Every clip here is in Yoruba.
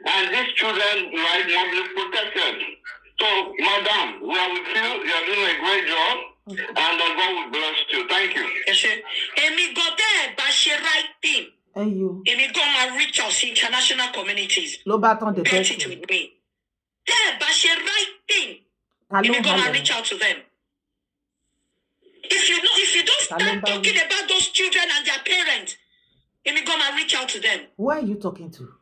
And these children must be protected. So, madam, we are with you. You are doing a great job. And God will bless you. Thank you. Emi go there, but she right thing. Emi go my reach out to international communities. Bet it with me. There, but she right thing. Emi go my reach out to them. If you don't start talking about those children and their parents, Emi go my reach out to them. Who are you talking to?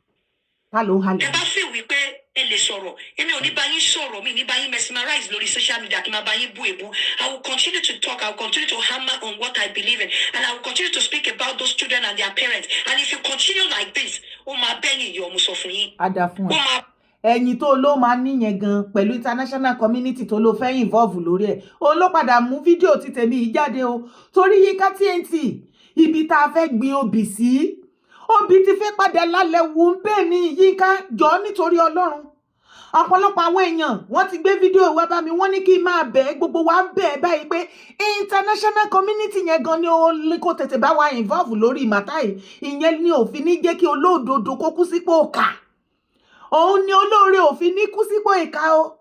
Hello. Ẹ bá feel wípé ẹ lè sọ̀rọ̀, èmi ò ní bá yín sọ̀rọ̀, mi ní bá yín mesmerize lórí social media kí n máa bá yín bú èbú. I will continue to talk, I will continue to hammer on what I believe in, and I will continue to speak about those children and their parents. And if you continue like this, ó máa bẹ́yìn yọ ọmọ sọ fún yín. Ada fún ẹ. Ẹ̀yin tó ló máa níyẹn gan pẹ̀lú international community tó ló fẹ́ involve lórí ẹ̀. Ó ló padà mú fídíò ti tèmi yìí jáde o. Torí Yinka TNT, ibi tá a fẹ́ gbin obì sí. Obì ti fẹ́ padà lálẹ́ wù ń bẹ́ẹ̀ ni Yinka jọ nítorí Ọlọ́run. Ọ̀pọ̀lọpọ̀ àwọn èèyàn wọ́n ti gbé fídíò wá bá mi, wọ́n ní kí n máa bẹ̀ gbogbo wa ń bẹ̀ báyìí pé international community yẹn gan ni ó lè kó tètè bá wa involve lórí màtá yìí. Ìyẹn ni òfin ní jẹ́ kí olódodo kó kú sípò ọ̀kà. Òun ni olóore òfin ní kú sípò ìkà o.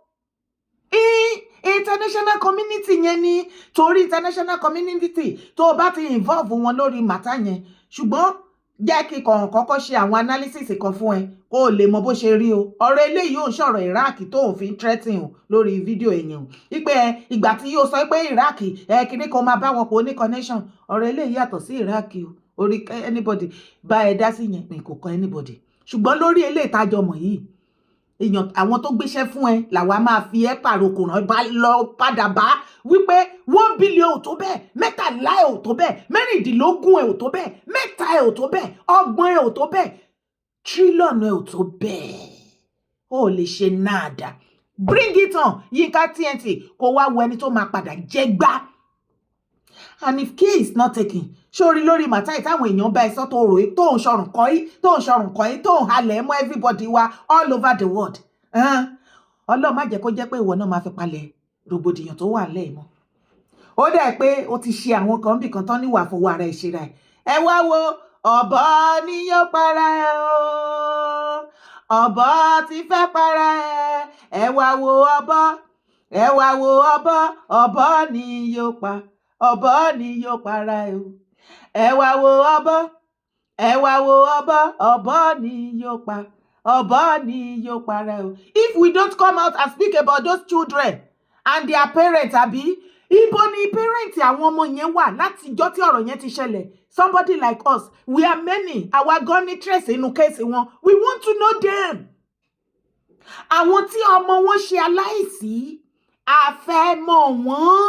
International community yẹn ni torí international community tó bá ti involve wọn lórí màtá yẹn. Ṣùgbọ́n jẹ́ kí kọ́kọ́ ṣe àwọn analysis kan fún ẹ kó o lè mọ bó ṣe rí o. Ọ̀rọ̀ eléyìí ò ń sọ̀rọ̀ Iraq tó ń fi threatening o lórí fídíò èèyàn. Ipe ìgbà tí yóò sọ pé Iraq kíní kan máa bá wọn pọ̀ ní connection. Ọ̀rọ̀ eléyìí yàtọ̀ sí Iraq o. Orí anybody bá ẹ dá sí yẹn kò kan anybody. Ṣùgbọ́n lórí eléyìí tájọ mọ̀ yìí, èèyàn àwọn tó gbéṣẹ́ fún ẹ làwa máa fi ẹ́ pàrokò ràn bá lọ padà bá wípé 1 billion ò tó bẹ́ẹ̀, 13 ẹ̀ ò tó bẹ́ẹ̀, 16 ẹ̀ ò tó bẹ́ẹ̀, 3 ẹ̀ ò tó bẹ́ẹ̀, 30 ẹ̀ ò tó bẹ́ẹ̀, trillion ẹ̀ ò tó bẹ́ẹ̀. Ó lè ṣe nada. Bring it on Yinka TNT kó wá wo ẹni tó máa padà jẹ gbá. And if care is not taken, sórí lórí màtá ìtàwọn èèyàn bá ẹsọ tó rò tó ń sọrùn kọ́ tó ń halẹ̀ mọ́ everybody wa all over the world. Ọlọ́run má jẹ́ kó jẹ́ pé ìwọ náà máa fi palẹ̀ rògbòdìyàn tó wà lẹ́ẹ̀ mọ́. Ó dẹ̀ pé ó ti ṣe àwọn kan bì kan tán níwà fowó ara ẹ̀ ṣe ra ẹ̀. Ẹ wá wo ọ̀bọ ni yóò para ẹ̀ o. Ọ̀bọ ti fẹ́ para ẹ̀. Ẹ wá wo ọ̀bọ ni yóò pa. Ọ̀bọ ni yóò para ẹ̀ o. Ẹ wá wo ọ̀bọ ni yóò pa. Ọ̀bọ ni yóò para ẹ̀ o. If we don't come out and speak about those children and their parents, àbí ibo ni parents àwọn ọmọ yẹn wà láti ìjọ́ tí ọ̀rọ̀ yẹn ti ṣẹlẹ̀. Somebody like us, we are many. Àwa gan ní trace inú kéèsì wọn. We want to know them. Àwọn tí ọmọ wọn ṣe aláìsí, a fẹ́ mọ̀ wọ́n.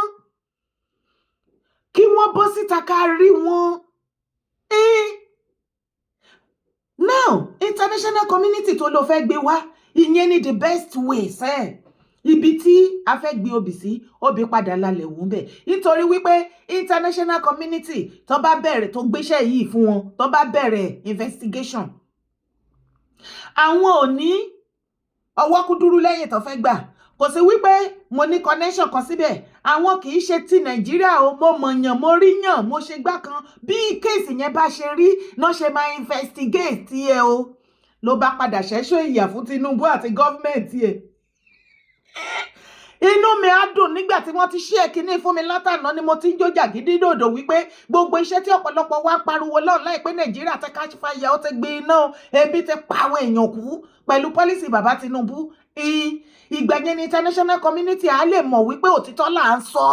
Kí wọ́n bọ́ síta ká rí wọn. Now, international community tó lọ fẹ́ gbé wá, ìyẹn ni the best way sẹ́. Ibi tí a fẹ́ gbé obì sí, obì padà lálẹ́ wù ń bẹ̀. Nítorí wípé international community tó bá bẹ̀rẹ̀ tó gbéṣẹ́ yìí fún wọn, tó bá bẹ̀rẹ̀ investigation. Àwọn ò ní ọwọ́ kúdúrú lẹ́yìn tó fẹ́ gbà. Kò sí wípé mo ní connection kan síbẹ̀. Àwọn kì í ṣe ti Nàìjíríà o, mo mọ̀yàn, mo rí yàn, mo ṣe gbá kan. Bí kéèsì yẹn bá ṣe rí, náà ṣe máa investigate ẹ o. Ló bá padà ṣẹ́ṣọ́ ìyà fún Tinubu àti gọ́ọ̀mẹ̀ntì ẹ̀. Inú mi á dùn nígbà tí wọ́n ti ṣe kíní fún mi látàná ni mo ti ń jó jàgídídòdò wípé gbogbo iṣẹ́ tí ọ̀pọ̀lọpọ̀ wa pariwo lọ́n láìpẹ́ Nàìjíríà ti catch fire, ó ti gbé iná, ebi ti pa àwọn èèyàn kú pẹ̀lú pọ́lísì bàbá Tinubu. Ìgbà yẹn ni international community á lè mọ̀ wípé òtítọ́ là ń sọ.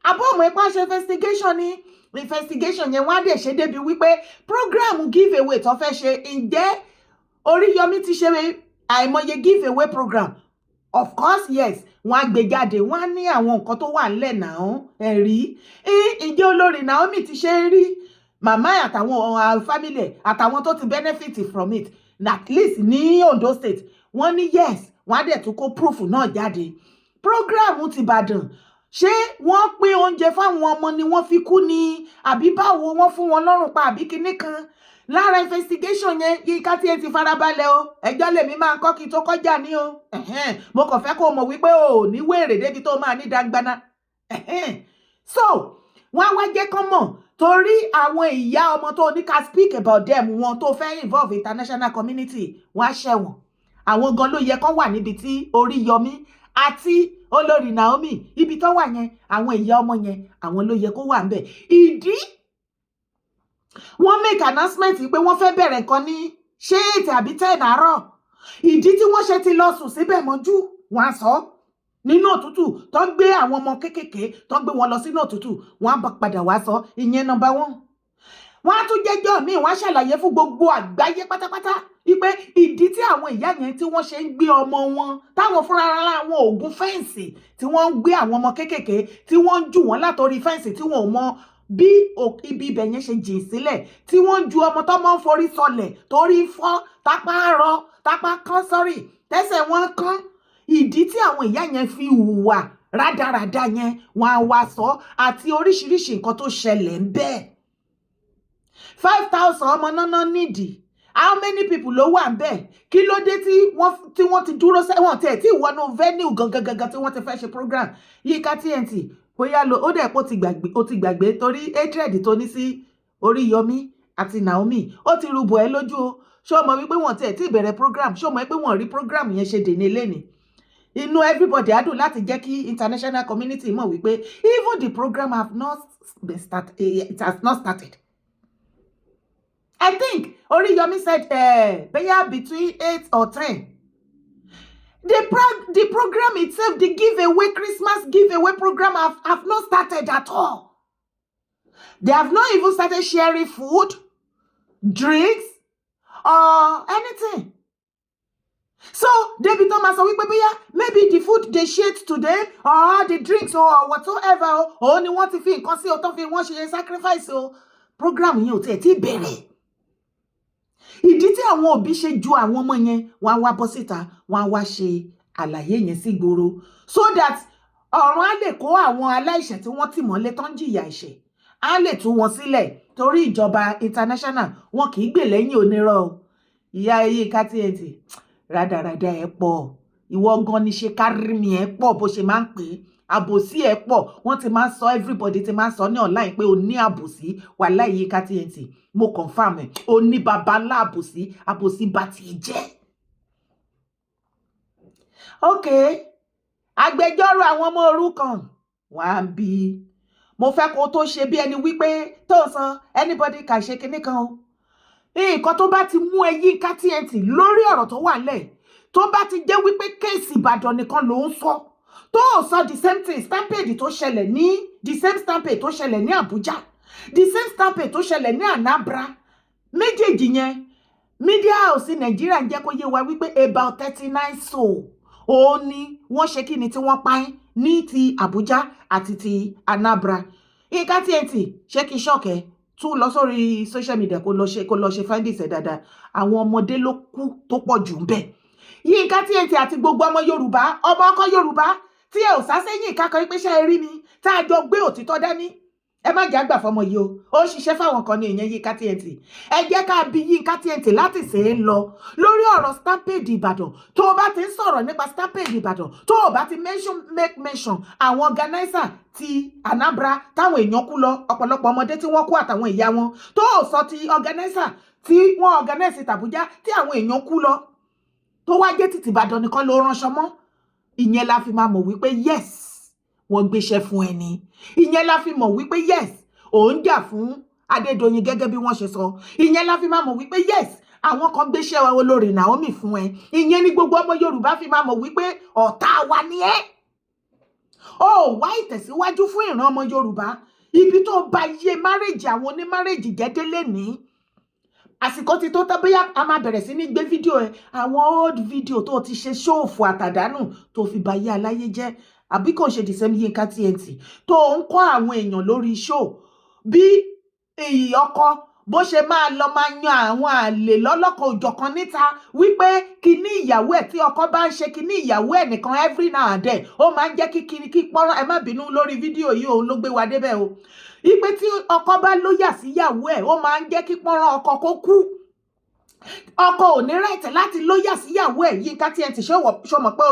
Àbọ̀ ọmọ ipá ṣe investigation ni. Investigation yẹn wọ́n á dẹ̀ ṣe débi wípé program giveaway tó fẹ́ ṣe, ǹjẹ́ Oríyọmí ti ṣe àìmọye giveaway program? Of course, yes. Wọ́n á gbé jáde, wọ́n á ní àwọn nǹkan tó wà nílẹ̀ náà ẹ̀rí. Ǹjẹ́ olórí Naomi ti ṣe rí? Màmá àtàwọn family àtàwọn tó ti benefit from it. At least ní Ondo State, wọ́n ní yes. Wọ́n á dẹ̀ tún kó proof náà jáde. Program ti Ìbàdàn. Ṣé wọ́n pín oúnjẹ fáwọn ọmọ ni wọ́n fi kú ni? Àbí báwo wọ́n fún wọn lọ́rùn pa àbí kinní kan? Lára investigation yẹn, Yinka TNT farabalẹ̀ o. Ẹjọ́ lèmi máa ń kọ́ kí tó kọjá ní o. Mo kàn fẹ́ kó mọ̀ wípé o ní wèrè débi tó máa ní dangbana. So, wọ́n á wá jẹ́ kán mọ̀ torí àwọn ìyá ọmọ tó ní ká speak about them wọn tó fẹ́ involve international community wọ́n á ṣẹ̀wọ̀n àwọn gan ló yẹ kán wà níbi tí Oríyọmí àti olórí Naomi ibi tó wà yẹn àwọn ìyá ọmọ yẹn àwọn ló yẹ kó wà ń bẹ̀ ìdí wọ́n make announcement pé wọ́n fẹ́ bẹ̀rẹ̀ nǹkan ní ṣé 8 àbí 10 àárọ̀ ìdí tí wọ́n ṣe ti lọ sùn síbẹ̀ mọ́jú wọ́n á sọ nínú òtútù tó ń gbé àwọn ọmọ kéékèèké tó ń gbé wọn lọ sínú òtútù wọ́n á padà wá sọ ìyẹn number 1 wọ́n á tún jẹ́jọ́ míì wọ́n á ṣàlàyé fún gbogbo àgbáyé pátápátá wípé ìdí tí àwọn ìyá yẹn tí wọ́n ṣe ń gbé ọmọ wọn táwọn fúnra ara àwọn ògùn fẹ́ǹsì tí wọ́n ń gbé àwọn ọmọ kéékèèké tí wọ́n ń jù wọ́n látòrí fẹ́ǹsì tí wọ́n ò mọ bí ibi ibẹ̀ yẹn ṣe jìn sílẹ̀ tí wọ́n ń ju ọmọ tó mọ́ ń forí sọlẹ̀ torí fọ́ tápá kán sọ́rí tẹ́sẹ̀ wọn kán ìdí tí àwọn ìyá yẹn fi hùwà rádaràda yẹn wọn á wá sọ àti oríṣiríṣi nǹkan tó ṣẹlẹ̀ ń bẹ́ẹ̀ 5,000 ọmọ náná nídìí how many people ló wà ń bẹ́ẹ̀ kí ló dé tí wọ́n ti dúró sẹ́wọ̀n tẹ̀ tí ìwọ́nú venue gangan tí wọ́n ti fẹ́ ṣe program Yinka TNT bóyá ó dẹ̀ pé ó ti gbàgbé torí hatred tó ní sí Oríyọmí àti Naomi ó ti rúbọ ẹ lójú o ṣó mọ̀ wípé wọ́n tẹ̀ tí ìbẹ̀rẹ̀ program ṣó mọ̀ pé wọ́n rí program yẹn ṣe dèní lẹ́ni inú everybody á dùn láti jẹ́ kí international community mọ̀ wípé even the program have not been started it has not started. I think Oriyomi said bóyá between 8 or 10. The program itself, the giveaway, Christmas giveaway program have not started at all. They have not even started sharing food, drinks, or anything. So, David Thomas, maybe the food they shared today, or the drinks, or whatsoever, or ni wọ́n ti fi nǹkan sí, or tó fi wọ́n ṣe sacrifice, o program yẹn ò tẹ̀ tí bẹ̀rẹ̀. Ìdí tí àwọn òbí ṣe ju àwọn ọmọ yẹn wọ́n á wá bọ́ síta wọ́n á wá ṣe àlàyé yẹn sí gbòòrò so that ọ̀run á lè kó àwọn aláìṣẹ̀ tí wọ́n tì mọ́lé tó ń jìyà ẹ̀ṣẹ̀ á lè tú wọn sílẹ̀ torí ìjọba international wọn kì í gbè lẹ́yìn onírọ́ o ìyá Yinka TNT rádaràda ẹ̀ pọ̀ ìwọ gan ni ṣe kárí mi ẹ̀ pọ̀ bó ṣe máa ń pè é àbòsí ẹ̀ pọ̀ wọ́n ti máa ń sọ everybody ti máa ń sọ ní online pé o ní àbòsí wàláhì Yinka TNT mo confirm ẹ̀ o ní baba ńlá àbòsí bá ti jẹ́. ok agbẹjọ́rò àwọn ọmọ òrukàn wà á bí mo fẹ́ kó tó ṣe bí ẹni wípé tó san anybody kà ṣe kinní kan o nǹkan tó bá ti mú ẹ Yinka TNT lórí ọ̀rọ̀ tó wà lẹ̀ tó bá ti jẹ́ wípé kéèsì Ìbàdàn nìkan ló ń sọ tó sọ the same thing stampede tó ṣẹlẹ̀ ní the same stampede tó ṣẹlẹ̀ ní Abuja the same stampede tó ṣẹlẹ̀ ní Anambra méjèèjì yẹn media house Nàìjíríà ń jẹ́ kó yé wa wípé about 39 soul ó ní wọ́n ṣe kí ni tí wọ́n pa ní ti Abuja àti ti Anambra Yinka TNT ṣé kí ṣọ́ọ̀kẹ́ tún lọ sórí social media kó lọ ṣe findings ẹ̀ dáadáa àwọn ọmọdé ló kú tó pọ̀ jù ń bẹ̀ Yinka TNT àti gbogbo ọmọ Yorùbá ọmọ ọkọ Yorùbá tí ẹ ò sá sẹ́yìn ìkákan pé ṣe é rí ni tá a jọ gbé òtítọ́ dání ẹ má jà gbà fọmọ yìí o ó ṣiṣẹ́ fáwọn kan ní ìyẹn Yinka TNT ẹ jẹ́ ká bí Yinka TNT láti ṣe é lọ lórí ọ̀rọ̀ stampede Ìbàdàn tó o bá ti ń sọ̀rọ̀ nípa stampede Ìbàdàn tó o bá ti make mention àwọn organizer ti Anambra táwọn èèyàn kú lọ ọ̀pọ̀lọpọ̀ ọmọdé tí wọ́n kú àtàwọn ìyá wọn tó o sọ ti organizer tí wọ́n organize tàbújá tí àwọn èèyàn kú lọ tó wá jẹ́ títí Ìbàdàn nìkan ló ránṣọ mọ́ ìyẹn la fi máa mọ̀ wípé yes wọ́n gbéṣẹ́ fún ẹni ìyẹn la fi mọ̀ wípé yes ò ń jà fún Adédoyin gẹ́gẹ́ bí wọ́n ṣe sọ ìyẹn la fi máa mọ̀ wípé yes àwọn kan gbéṣẹ́ olórí Naomi fún ẹ ìyẹn ni gbogbo ọmọ Yorùbá fi máa mọ̀ wípé ọ̀tá wa ni ẹ́ ó wá ìtẹ̀síwájú fún ìran ọmọ Yorùbá ibi tó bá yé márèjì àwọn onímárèjì jẹ́délé ní àsìkò ti tó tán bóyá a máa bẹ̀rẹ̀ sí ní gbé fídíò ẹ àwọn old video tó ti ṣe ṣóòfù àtàdánù tó fi ba yé aláyé jẹ́ àbí kò ṣe the same Yinka TNT tó ń kọ́ àwọn èèyàn lórí show bí èyí ọkọ bó ṣe máa lọ máa yan àwọn àlè lọ́lọ́kan òjọ̀kan níta wípé kíní ìyàwó ẹ̀ tí ọkọ bá ń ṣe kíní ìyàwó ẹ̀ nìkan every now and then ó máa ń jẹ́ kí pọ́nrán ẹ má bínú lórí fídíò yìí òun ló gbé wa débẹ̀ o wípé tí ọkọ bá lóyà sí ìyàwó ẹ̀ ó máa ń jẹ́ kí pọ́nrán ọkọ kó kú ọkọ ò ní rẹ̀tẹ̀ láti lóyà síyàwó ẹ̀ Yínká TNT ṣọmọ pé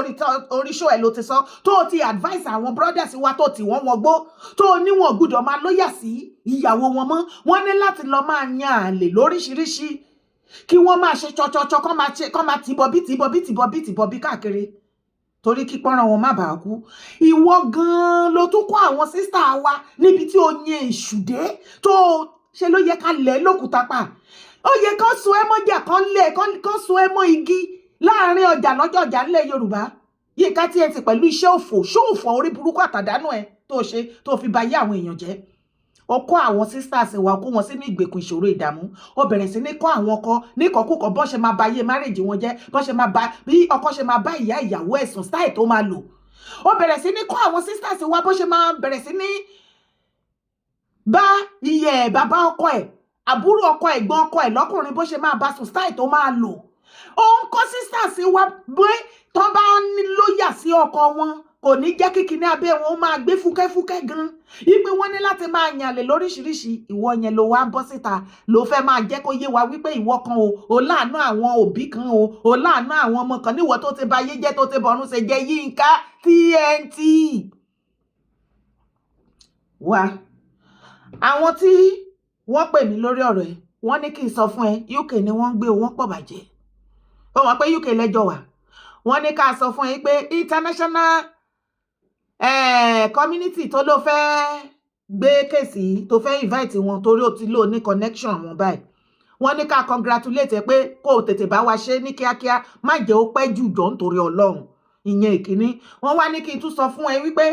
orí ṣó ẹ̀ ló ti sọ tó ti advice àwọn brothers wa tó tì wọ́n wọgbó tó níwọ̀n gbọ́dọ̀ máa lóyà sí ìyàwó wọn mọ́ wọ́n ní láti lọ máa yan àlè lóríṣiríṣi kí wọ́n máa ṣe chọ́chọ́chọ́ kọ́ máa tìbọ̀bí káàkiri torí kí pọ́nrán wọn má bàa kú ìwọ gan-an ló tún kọ́ àwọn sísá wa níbi tí o yan èṣù dé tó ṣe ló yẹ ká lẹ̀ lókùúta pa ó yẹ kán so ẹ́ mọ́jà kán so ẹ́ mọ́ igi láàrin ọjà lọ́jọ́ ọjà ńlẹ̀ Yorùbá Yínká TNT pẹ̀lú iṣẹ́ òfò orí burúkú àtàdánù ẹ̀ tó ṣe tó fi ba ayé àwọn èèyàn jẹ́ ó kọ́ àwọn sisters wa kó wọn sínú ìgbèkùn ìṣòro ìdààmú ó bẹ̀rẹ̀ sí ní kọ́ àwọn ọkọ níkọ̀ọ́kùkọ̀ bọ́n ṣe máa ba ayé márèjì wọn jẹ́ bọ́n ṣe máa ba bí ọkọ ṣe máa bá ìyá ìyàwó ẹ̀sùn style tó máa lò ó bẹ̀rẹ̀ sí ní kọ́ àwọn sisters wa bọ́n ṣe máa bẹ̀rẹ̀ sí ní bá iye bàbá ọkọ ẹ̀ àbúrò ọkọ ẹ̀gbọ́n ọkọ ẹ̀ lọ́kùnrin bó ṣe máa bá sùn style tó máa lò ó ń kọ́ sisters wa pé tó bá ń lóyà sí ọkọ wọn kò ní jẹ́ kíkiní abẹ́ wọn ó máa gbé fúkẹ́fúkẹ́ gan ipe wọ́n ní láti máa yànlè lóríṣiríṣi ìwọ yẹn ló wá ń bọ́ síta ló fẹ́ máa jẹ́ kó yé wa wípé ìwọ kan o láàánú àwọn òbí kan o láàánú àwọn ọmọ kan níwọ tó ti ba ayé jẹ́ tó ti bọ̀run ṣe jẹ́ Yínká TNT wá àwọn tí wọ́n pè mí lórí ọ̀rọ̀ ẹ̀ wọ́n ní kí n sọ fún ẹ UK ni wọ́n ń gbé wọ́n pọ̀ bàjẹ́ ó wọ́n pé UK lẹ́jọ́ wà wọ́n ní ká sọ fún ẹ pé international community tó ló fẹ́ gbé kèsì tó fẹ́ invite wọn torí ó ti lò ní connection wọn báyìí wọ́n ní ká congratulate ẹ pé kó o tètè bá wa ṣe ní kíákíá má jẹ́ ó pẹ́ jù jọ nítorí Ọlọ́run ìyẹn ìkíní wọ́n wá ní kí n tún sọ fún ẹ wípé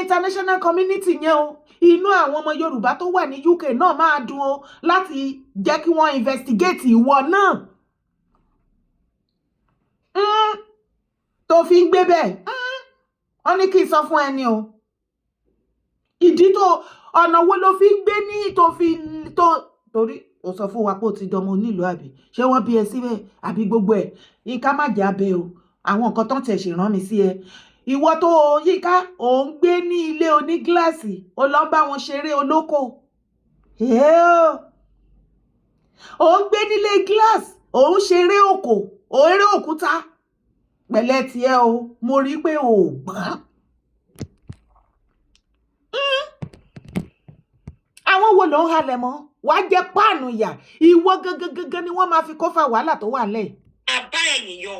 international community yẹn o inú àwọn ọmọ Yorùbá tó wà ní UK náà máa dùn o láti jẹ́ kí wọ́n investigate ìwọ náà tó fi ń gbé bẹ́ẹ̀ wọ́n ní kí n sọ fún ẹni o ìdí tó ọ̀nà wo ló fi ń gbé ní tó torí ó sọ fún wa pé ó ti dọmọ onílùú àbí ṣé wọ́n bí ẹ síbẹ̀ àbí gbogbo ẹ̀ Yínká má jẹ́ abẹ́ o àwọn nǹkan tó ń tẹ̀ ṣe rán mi sí ẹ ìwọ tó Yínká ò ń gbé ní ilé onígíláàsì ó lọ bá wọn ṣeré olóko ò ń gbé nílé gíláàsì ò ń ṣeré òkò eré òkúta pẹ̀lẹ́ tiẹ̀ o mo rí pé o ò gbọ́n àwọn wo ló ń halẹ̀ mọ́ wàá jẹ páànù ìyà ìwọ gangan ni wọ́n máa fi kó fa wàhálà tó wà lẹ̀. àbá ẹ̀yìn yọ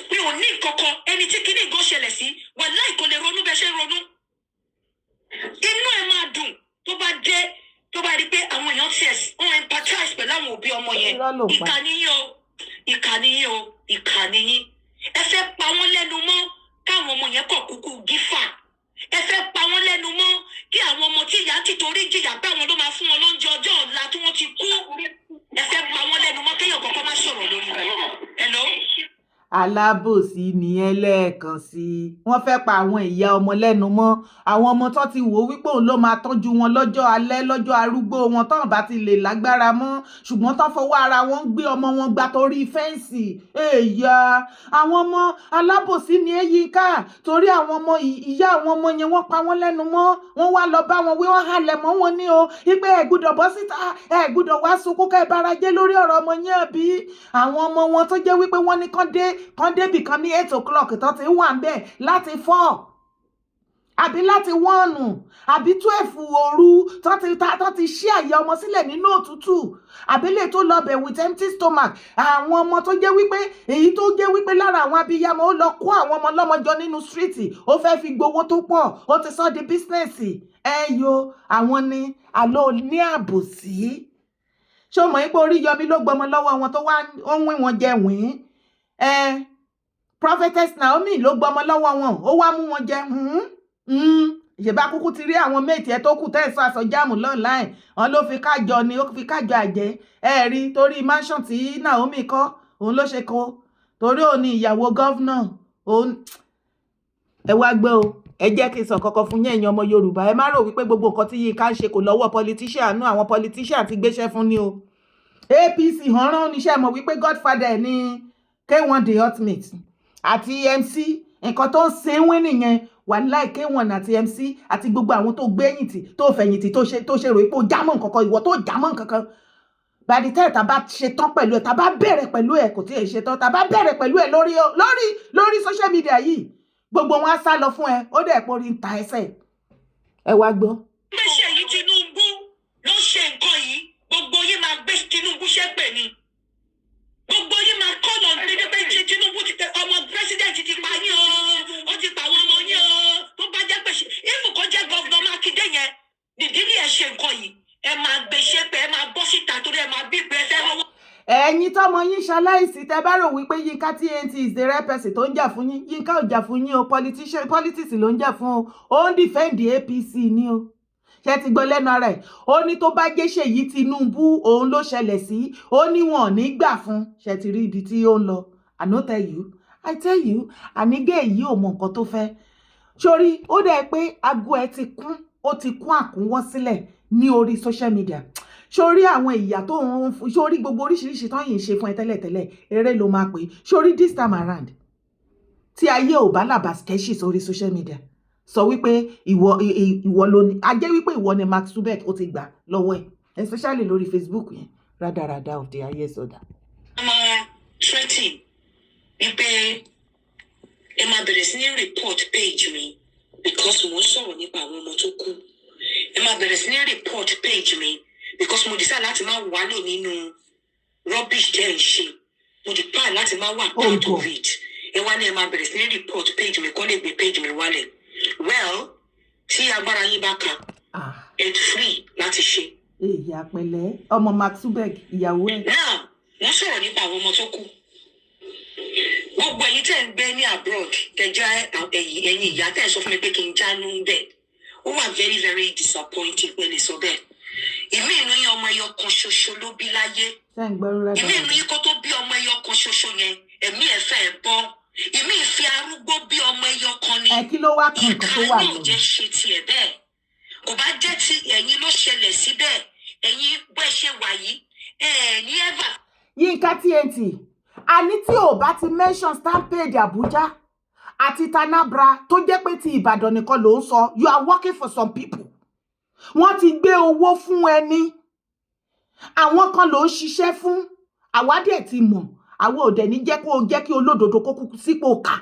mi ò ní kankan ẹni tí kíní gan ṣẹlẹ̀ sí wàláì kò lè ronú bẹ́ẹ̀ ṣe ronú inú ẹ̀ máa dùn tó bá dé tó bá rí pé àwọn èèyàn tiẹ̀ wọ́n empathize pẹ̀lú àwọn òbí ọmọ yẹn ìkànnì yín ẹ fẹ́ pa wọ́n lẹ́nu mọ́ káwọn ọmọ yẹn kọ̀ kúkú gífà ẹ fẹ́ pa wọ́n lẹ́nu mọ́ kí àwọn ọmọ tí ìyá ti torí jìyà pé àwọn ló máa fún wọn lóúnjẹ ọjọ́ ọ̀la tí wọ́n ti kú ẹ fẹ́ pa wọ́n lẹ́nu mọ́ kéèyàn kọ́kọ́ má sọ̀rọ̀ lórí rẹ̀. Hello? alábòsí nìyẹn lẹ́ẹ̀kan sí i wọ́n fẹ́ pa àwọn ìyá ọmọ lẹ́nu mọ́ àwọn ọmọ tó ti wò ó wípé òun ló máa tọ́jú wọn lọ́jọ́ alẹ́ lọ́jọ́ arúgbó wọn tán bá ti lè lágbára mọ́ ṣùgbọ́n tán fọwọ́ ara wọn ń gbé ọmọ wọn gba torí fẹ́ǹsì èèyà àwọn ọmọ alábòsí ni ẹ Yínká torí àwọn ọmọ ìyá àwọn ọmọ yẹn wọ́n pa wọ́n lẹ́nu mọ́ wọ́n wá lọ bá wọn wí wọ́n halẹ̀ mọ́ wọn ní o wípé ẹ gbọ́dọ̀ bọ́ síta ẹ gbọ́dọ̀ wá sunkún ká ẹ bára jẹ́ lórí ọ̀rọ̀ ọmọ yẹn àbí àwọn ọmọ wọn tó jẹ́ wípé wọ́n ní kán débì kan ní 8 o'clock tó ti wà ń bẹ̀ láti 4 àbí láti 1 àbí 12 òru tó ti ṣí àyè ọmọ sílẹ̀ nínú òtútù àbí lè tó lọ bẹ̀ with empty stomach àwọn ọmọ tó jẹ́ wípé èyí tó jẹ́ wípé lára àwọn abiyamọ ó lọ kó àwọn ọmọ lọ́mọ jọ nínú stíríìtì ó fẹ́ fi gbowó tó pọ̀ ó ti sọ di bísínẹ́sì yo àwọn ni àlọ́ ní àbòsí ṣé o mọ̀ pé Oríyọmí ló gbọmọ lọ́wọ́ wọn tó wá ó ń wí wọn jẹ wín Prophetess Naomi ló gbọmọ lọ́wọ́ wọn ó wá mú wọn jẹ ìṣèbá kúkú ti rí àwọn méjì ẹ tó kù tẹ̀sán àsọjáàmù lọ́nláìn wọn ló fi kájọ ni ó fi kájọ àjẹ́ rí torí mansion tí Naomi kọ́ òun ló ṣe kọ́ torí òun ni ìyàwó gọ́vnà òun ẹ wá gbé o ẹ jẹ́ kí n sọ kọ́kọ́ fún yẹn ọmọ Yorùbá ẹ má rò wípé gbogbo nǹkan tí Yínká ń ṣe kò lọ́wọ́ politician náà àwọn politician ti gbéṣẹ́ fún ni o APC hànrán oníṣẹ́ mọ̀ wípé Godfather ní K1 the ultimate àti MC nǹkan tó ń sẹ́wọ́n nìyẹn wàláì K1 àti MC àti gbogbo àwọn tó gbẹ̀yìntì tó fẹ̀yìntì tó ṣe rò pé ó jámọ́ nǹkankan ìwọ tó jámọ́ nǹkankan by the time tá bá ṣe tán pẹ̀lú ẹ̀ tá bá bẹ̀rẹ̀ pẹ̀lú ẹ̀ kò tí ì ṣe tán tá bá bẹ̀rẹ̀ pẹ̀lú ẹ̀ lórí social media yìí gbogbo wọn á sá lọ fún ẹ ó dẹ̀ pé orí ń ta ẹsẹ̀ ẹ wá gbọ́. gbèsè yìí Tinubu ló ṣe nǹkan yìí gbogbo yín máa gbé Tinubu ṣépè ni gbogbo yín máa kọ́ lọ dédé pé Tinubu ti tẹ ọmọ president ti pa yín ó ti pa àwọn ọmọ yín tó bá jẹ́ pé ìfún kó jẹ́ gọ́vnà Mákindé yẹn nìdílé ẹ̀ ṣe nǹkan yìí ẹ máa gbé ṣépè ẹ máa bọ́ síta torí ẹ máa bí ìpè ẹ fẹ́ lọ́wọ́. ẹ̀yin tọ́mọ yín ṣaláìsí tẹ́ bá rò wípé Yínká TNT is the right person tó ń jà fún yín Yínká ò jà fún yín o politics ló ń jà fún o ó ń defend APC ni o ṣe ti gbọ́ lẹ́nu ara ẹ̀ ó ní tó bá jẹ́ Ṣèyí Tinubu òun ló ṣẹlẹ̀ sí ó ní wọn ò ní gbà fún ṣe ti rí ibi tí ó ń lọ I no tell you I tell you ànígé yìí ò mọ nǹkan tó fẹ́ sórí ó dẹ̀ pé aago ẹ̀ ti kún ó ti kún àkúnwọ́ sílẹ̀ ní orí social media sórí àwọn ìyà tó ń sórí gbogbo oríṣiríṣi tó yìí ń ṣe fún ẹ tẹ́lẹ̀tẹ́lẹ̀ eré ló máa pè sórí this time around tí ayé ò bá làbà sketchy sórí social media sọ wípé ìwọ ló ní a jẹ́ wípé ìwọ ni Mark Zuckerberg ó ti gbà lọ́wọ́ ẹ̀ especially lórí Facebook yẹn rádaràda of the highest order. ọmọ threatening wípé ẹ máa bẹ̀rẹ̀ sí ní report page mi because mo ń sọ̀rọ̀ nípa àwọn ọmọ tó kú ẹ máa bẹ̀rẹ̀ sí ní report page mi because mo decide láti máa wálò nínú rubbish jẹ́ ìṣe mo decide láti máa wà part of it ẹ wá ní ẹ máa bẹ̀rẹ̀ sí ní report page mi kọ́ lè gbé page mi wálẹ̀ well tí agbára yín bá kà ẹ free láti ṣe. ìyá pẹ̀lẹ́ ọmọ Mark Zuckerberg ìyàwó ẹ̀. now wọ́n sọ̀rọ̀ nípa àwọn ọmọ tó kú gbogbo ẹ̀yin tẹ́ ń gbé ní abroad tẹjá ẹ̀yin ìyá tẹ́ ẹ sọ fún mi pé kí n jánu bẹ́ẹ̀ ó wà very very disappointing pé lè sọ bẹ́ẹ̀ ìmí inú yín ọmọ ẹyọ kan ṣoṣo ló bí láyé ìmí inú yín kó tó bí ọmọ ẹyọ kan ṣoṣo yẹn ẹ̀mí ẹ̀ fẹ́ bọ́ ìmí ìfi arúgbó bí ọmọ ẹyọ kan ni kí ló wá kan nǹkan tó wà lọ ìka yóò jẹ́ ṣe tiẹ̀ bẹ́ẹ̀ kò bá jẹ́ ti ẹ̀yin ló ṣẹlẹ̀ síbẹ̀ ẹ̀yin bó ẹ ṣe wà yìí ní ẹ̀fà. Yínká TNT àní tí ò bá ti mention stampede Abuja àti Tanabra tó jẹ́ pé ti Ìbàdàn nìkan ló ń sọ you are working for some people wọ́n ti gbé owó fún ẹni àwọn kan ló ń ṣiṣẹ́ fún àwádìí ti mọ̀ àwọn òdẹ ní jẹ́ kí olódodo kó kúkú sípò ká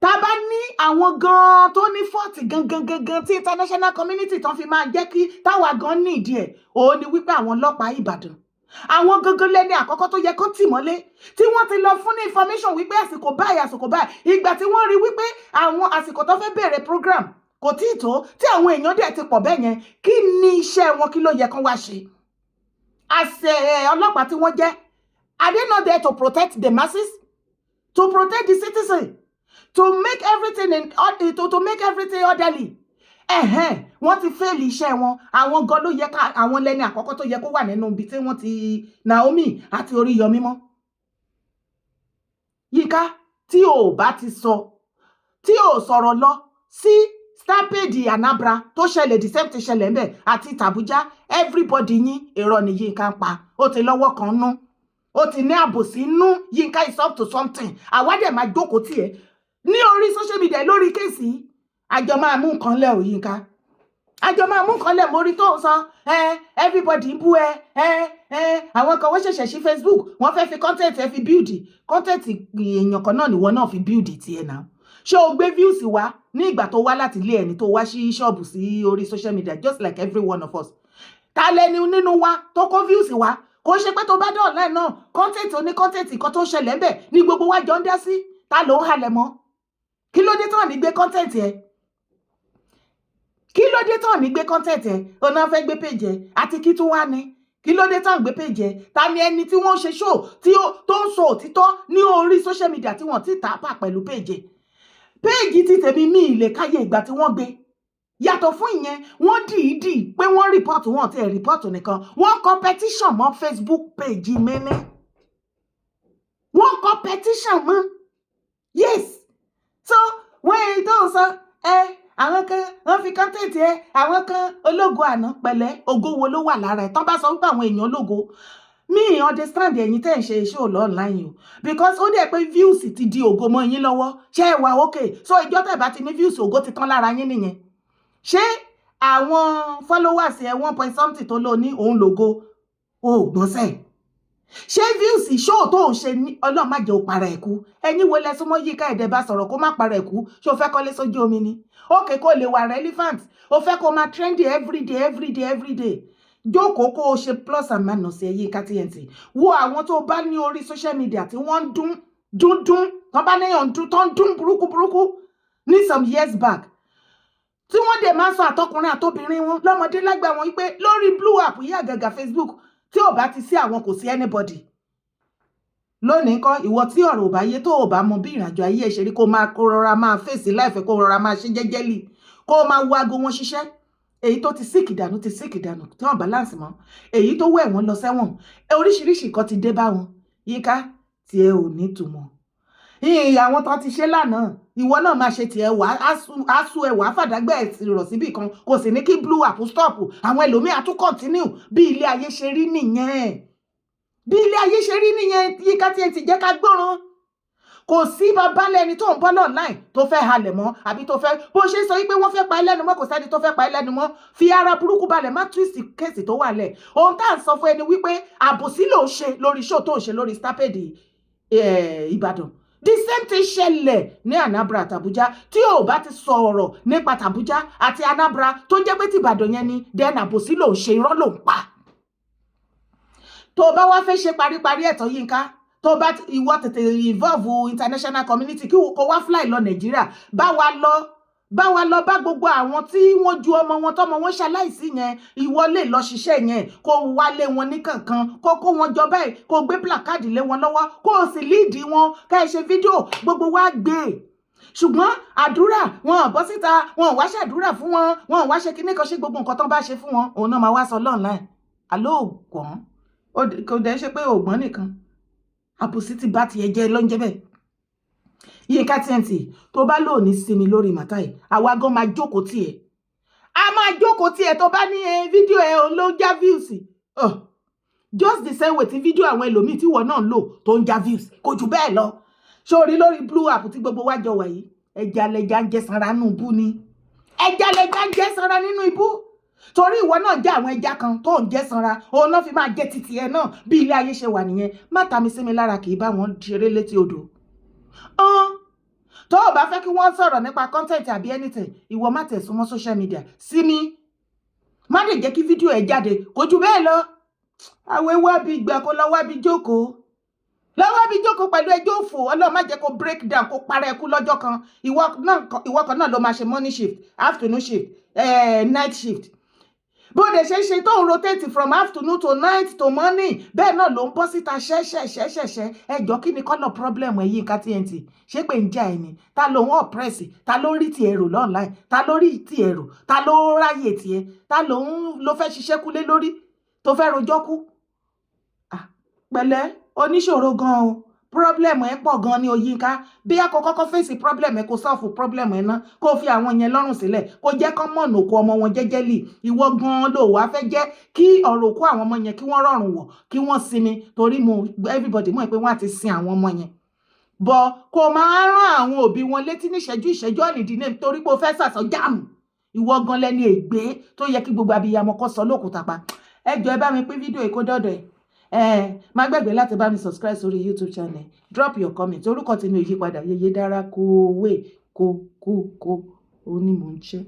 tá bá ní àwọn gan tó ní fọ́ọ̀tì gangan tí international community tán fi máa jẹ́ kí táwa gan ní ìdí ẹ̀ òun ni wípé àwọn ọlọ́pàá Ìbàdàn àwọn gangan lẹ́ni àkọ́kọ́ tó yẹ kó tì mọ́lé tí wọ́n ti lọ fún ní information wípé àsìkò báyìí ìgbà tí wọ́n rí wípé àwọn àsìkò tó fẹ́ bẹ̀rẹ̀ program kò tí ì tó tí àwọn èèyàn dẹ̀ ti pọ̀ bẹ́ẹ̀ yẹn kí ni iṣẹ́ wọn kí ló yẹ kán wá ṣe àṣẹ ọlọ́pàá tí wọ́n jẹ́ are they not there to protect the masses to protect the citizen to make everything to make everything orderly wọ́n ti fẹ́ẹ̀lì iṣẹ́ wọn àwọn gan ló yẹ ká àwọn lẹ́ni àkọ́kọ́ tó yẹ kó wà nínú ibi tí wọ́n ti Naomi àti Oríyọmí mọ́ Yínká tí ò bá ti sọ tí ò sọ̀rọ̀ lọ sí stampede Anambra tó ṣẹlẹ̀ the same ti ṣẹlẹ̀ ńbẹ̀ àti tàbújá everybody yín èrò ni Yínká ń pa ó ti lọ́wọ́ kan nú ó ti ní àbòsí nú Yínká is up to something àwádẹ́ máa jókòó tiẹ̀ ní orí social media lórí kéèsì àjọ máa mú nǹkan lẹ̀ ò Yínká àjọ máa mú nǹkan lẹ̀ mórí tó ń sọ everybody bú àwọn kan wọ́n ṣẹ̀ṣẹ̀ sí Facebook wọ́n fẹ́ fi content ẹ fi build content èèyàn kan náà nìwọ náà fi build tiẹ̀ náà ṣé o gbé views wá ní ìgbà tó wá láti ilé ẹni tó wá sí ṣọ́ọ̀bù sí orí social media just like every one of us ta lẹni nínú wa tó kó views wá kò ṣe pé tó bá dé online náà content oní content kan tó ṣẹlẹ̀ ńbẹ̀ ní gbogbo wa jọ ń dá sí ta ló ń halẹ̀ mọ́ kí ló dé tán ní gbé content ẹ kí ló dé tán ní gbé content ẹ ọ̀nà fẹ́ gbé page ẹ àti kí tún wá ní kí ló dé tán gbé page ẹ ta ni ẹni tí wọ́n ṣe show tó ń sọ òtítọ́ ní orí social media tí wọ́n ti tàpá pẹ̀lú page ẹ péèjì ti tèmi mi ìlè káyé ìgbà tí wọ́n gbé yàtọ̀ fún ìyẹn wọ́n dìídì pé wọ́n rìpọ́ọ̀tù wọn ti ẹ̀ rìpọ́ọ̀tù nìkan wọ́n kọ petition mọ́ Facebook péèjì mi ní wọ́n kọ petition mọ́ yes so wọ́n èyí tó ń sọ àwọn kan wọ́n fi content àwọn kan ológo àná pẹ̀lẹ́ ògo wo ló wà lára ẹ̀ tán bá sọ wípé àwọn èèyàn ológo mi understand ẹ̀yin tẹ́ ń ṣe iṣẹ́ òlọ́ online o because ó dẹ̀ pé views ti di ògo mọ́ yín lọ́wọ́ ṣé ẹ wà okay so ìjọ tẹ̀ bá ti ní views ògo ti tán lára yín nìyẹn ṣé àwọn followers ẹ 1 point something tó lò ní òun lògo o gbọ́nsẹ̀ ṣé views show tó ń ṣe ní Ọlọ́run má jẹ́ ó para ẹ̀kú ẹ̀yin wo lẹ súnmọ́ Yínká Ẹ̀dẹ̀ bá sọ̀rọ̀ kó má para ẹ̀kú ṣé o fẹ́ kọ́lé sójú omi ni ókè kó lè wà relevant o fẹ́ kó máa trendy everyday jókòó kó o ṣe plus and minus Yínká TNT wo àwọn tó bá ní orí social media tí wọ́n ń dún tó bá léèyàn dún tó ń dún burúkú ní some years back tí wọ́n dẹ̀ máa sọ àtọkùnrin àtobìnrin wọn lọ́mọdé lágbà wọn wípé lórí blue app yí àgàgà Facebook tí ò bá ti sí àwọn kò sí anybody lónìí kọ́ ìwọ tí ọ̀rọ̀ ò bá yé tó ò bá mọ bí ìrìnàjò ayé ẹ̀ ṣe rí kó rọra máa fèsì láìfẹ́ kó rọra máa ṣe jẹ́jẹ́lì kó máa wo aago wọn ṣiṣẹ́ èyí tó ti síkì dànù tí wọ́n balance mọ́ èyí tó wẹ̀ wọ́n lọ sẹ́wọ̀n oríṣiríṣi nǹkan ti dé bá wọn Yínká tí ẹ ò ní túmọ̀ àwọn tó ti ṣe lánàá ìwọ náà máa ṣe tiẹ̀ wá aṣọ ẹ̀wà fàdágbẹ́ ẹ̀ ti rọ̀ síbì kan kò sì ní kí blue app stop àwọn ẹlòmíì á tún continue bí ilé ayé ṣe rí nìyẹn Yínká tí ẹ ti jẹ́ ká gbọ́ràn kò sí bàbá lẹ́ni tó ń bọ́ online tó fẹ́ halẹ̀ mọ́ àbí tó fẹ́ bó ṣe sọ wípé wọ́n fẹ́ pa ẹlẹ́nu mọ́ kò sẹ́ni tó fẹ́ pa ẹlẹ́nu mọ́ fi ara burúkú balẹ̀ má twist kéèsì tó wà lẹ̀ ohun tá à ń sọ fún ẹni wípé àbòsí ló ń ṣe lórí show tó ń ṣe lórí Starpede Ìbàdàn the same thing ṣẹlẹ̀ ní Anambra àtàbújá tí ò bá ti sọ̀rọ̀ nípa tàbújá àti Anambra tó jẹ́ pé tìbàdàn yẹn ni then àbòsí ló ń ṣe irọ́ ló ń pa tó bá wá fẹ́ ṣe paríparí ẹ̀tọ́ Yínká tó bá ìwọ tètè involve international community kí kò wá fly lọ Nàìjíríà bá wa lọ bá gbogbo àwọn tí wọ́n ju ọmọ wọn tọ́mọ wọn ṣaláìsí yẹn ìwọ lè lọ ṣiṣẹ́ yẹn kó wálé wọn ní kankan kó wọn jọ báyìí kó gbé placard lé wọn lọ́wọ́ kó o sì lead wọn ká ẹ ṣe fídíò gbogbo wa gbé ṣùgbọ́n àdúrà wọn bọ́ síta wọn wá ṣàdúrà fún wọn wá ṣe kíní kan ṣe gbogbo nǹkan tó bá ṣe fún wọn òun náà máa wá sọ online àlọ́ ògbọ́n kò dẹ̀ ṣe pé ògbọ́n nìkan àbòsí ti bá tiẹ̀ jẹ́ lọ́njẹ́ bẹ́ẹ̀ Yínká TNT tó bá lò ní sinmi lórí màtá yìí àwa gan máa jókòó tiẹ̀ a máa jókòó tiẹ̀ tó bá ní fídíò ẹ̀ ló já views just the same way tí fídíò àwọn ẹlòmíì tí wọ́n náà lò tó ń já views kò jù bẹ́ẹ̀ lọ sórí lórí blue app tí gbogbo wa jọ wà yìí ẹja lẹja ń jẹ sanra nínú ibú ni ẹja lẹja ń jẹ sanra nínú ibú torí ìwọ náà jẹ àwọn ẹja kan tó ń jẹ sanra òun náà fi máa jẹ títì ẹ náà bí ilé ayé ṣe wà nìyẹn má ta mi sí mi lára kì í bá wọn ṣeré létí odò tó o bá fẹ́ kí wọ́n sọ̀rọ̀ nípa content àbí anything ìwọ má tẹ̀sùn mọ́ social media sí mi má lè jẹ́ kí fídíò ẹ̀ jáde kò jù bẹ́ẹ̀ lọ àwọn ewu àbí ìgbà kó lọ́wọ́ àbí jókòó pẹ̀lú ẹjọ́ òfò Ọlọ́run má jẹ́ kó break down kó para ẹkú lọ́jọ́ kan ìwọ kan náà ló máa ṣe morning shift afternoon shift night shift bó de ṣe tó ń rotate from afternoon to night to morning bẹ́ẹ̀ náà ló ń bọ́ síta ṣẹ́ṣẹ́ṣẹ́ṣẹ́ ẹjọ́ kí ni kọ́nà problem ẹ̀ Yínká TNT ṣé pé ń já ẹni ta ló ń oppress ta ló rí ti ẹ̀rọ online ta ló rí ti ẹ̀rọ ta ló ráyè tiẹ̀ ta ló fẹ́ ṣiṣẹ́ kúlé lórí tó fẹ́ rojọ́ kú pẹ̀lẹ́ oníṣòro gan o problem ẹ pọ̀ gan ni o Yínká bí a kò kọ́kọ́ fèsì problem ẹ kò solve problem ẹ ná kó fi àwọn yẹn lọ́rùn sílẹ̀ kó jẹ́ kán mọ̀nà òkú ọmọ wọn jẹ́jẹ́lì ìwọ gan ló wàá fẹ́ jẹ́ kí ọ̀rọ̀ òkú àwọn ọmọ yẹn kí wọ́n rọrùn wọ̀ kí wọ́n sinmi torí everybody mọ̀ pé wọ́n á ti sin àwọn ọmọ yẹn bọ̀ kò máa rán àwọn òbí wọn létí ní ìṣẹ́jú ọ̀nìdínlẹ̀ torí pé o fẹ́ sàsọ jáàmù ìwọ gan lẹ́ni ègbé tó yẹ kí gbogbo abiyamọ kó sọ lókùúta pa ẹ jọ̀ọ́ ẹ bá mi pín fídíò èkó dọ́dọ̀ má gbàgbé láti bá mi subscribe sórí YouTube channel drop your comment orúkọ tí mi ò yí padà Yèyé Dára Kówé kó ó ní mò ń ṣe.